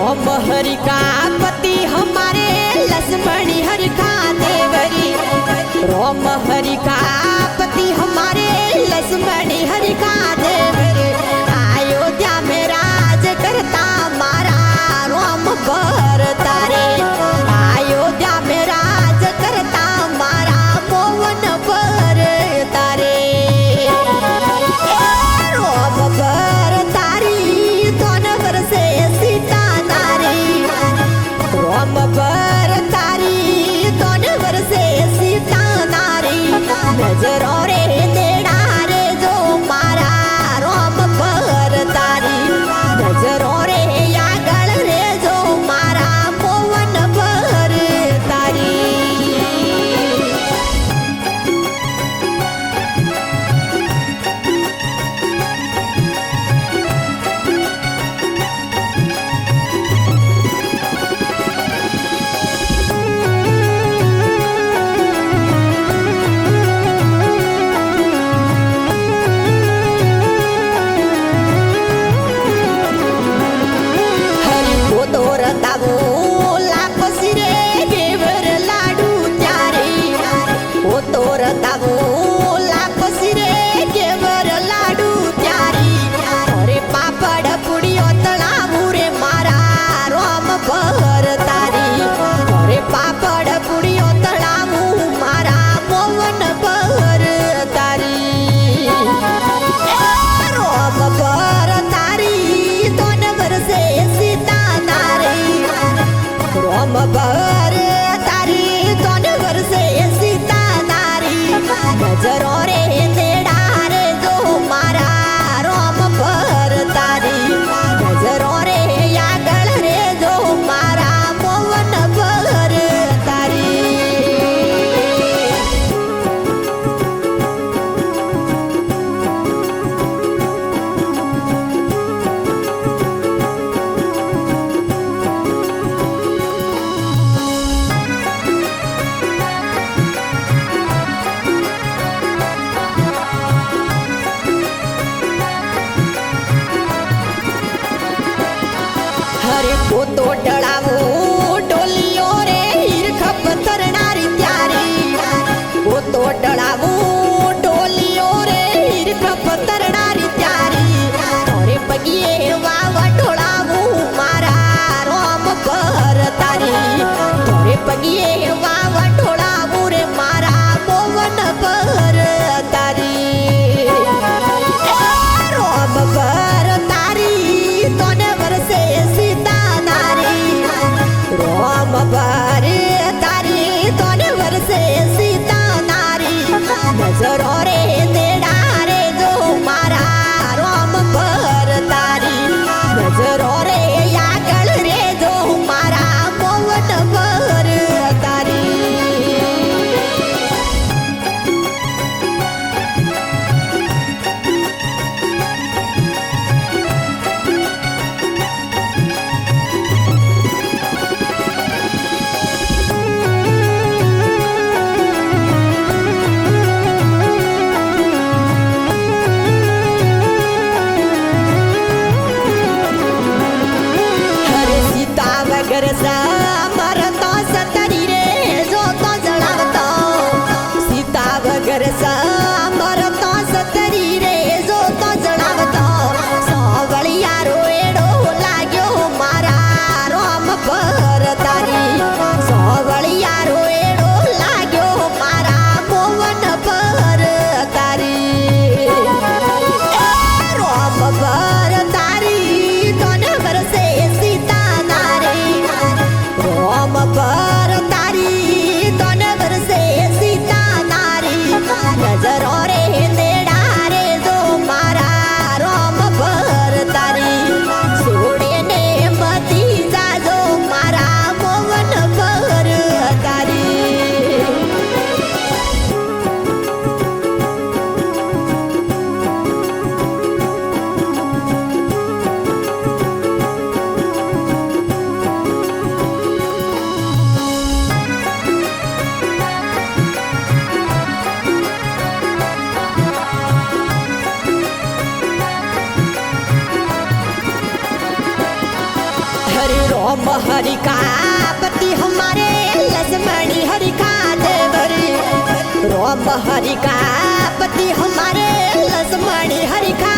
रोम हरि का पति हमारे लक्ष्मण हरि का देवरी। रोम हरि का पति हमारे लक्ष्मण हरि का देवरी। अयोध्या में राज करता मारा रोम बर तारे। अयोध्या में राज करता मारा मोहन बर तारे। रोम बर तारी दोन वर्षे सीता नारी। रोम बर तारी दोन वर्षे सीता नारी। नजरो रे देड़ा रे जो मारा रोम बर तारी। नजरो रे यागल रे जो मारा मोहन बर तारी। रोम बर तारी दोन वर्षे सीता नारी। नजरो रे देड़ा रे जो मारा रोम बर तारी। नजरो रे यागल रे जो मारा मोहन बर तारी। हरे पोतो डळावो डोलियो रे हिरख पथरणारी त्यारी। पोतो डळावो डोलियो रे हिरख पथरणारी त्यारी। तोरे पगिये वावा ढोळावो मारा रोम बर तारी। तोरे पगिये वावा ढोळावो रे मारा मोहन बर तारी। रोम बर तारी दोन वर्षे सीता नारी। रोम हरि का पति हमारे लक्ष्मणी हरि का देवरी रोम हरि का पति हमारे लक्ष्मणी हरि का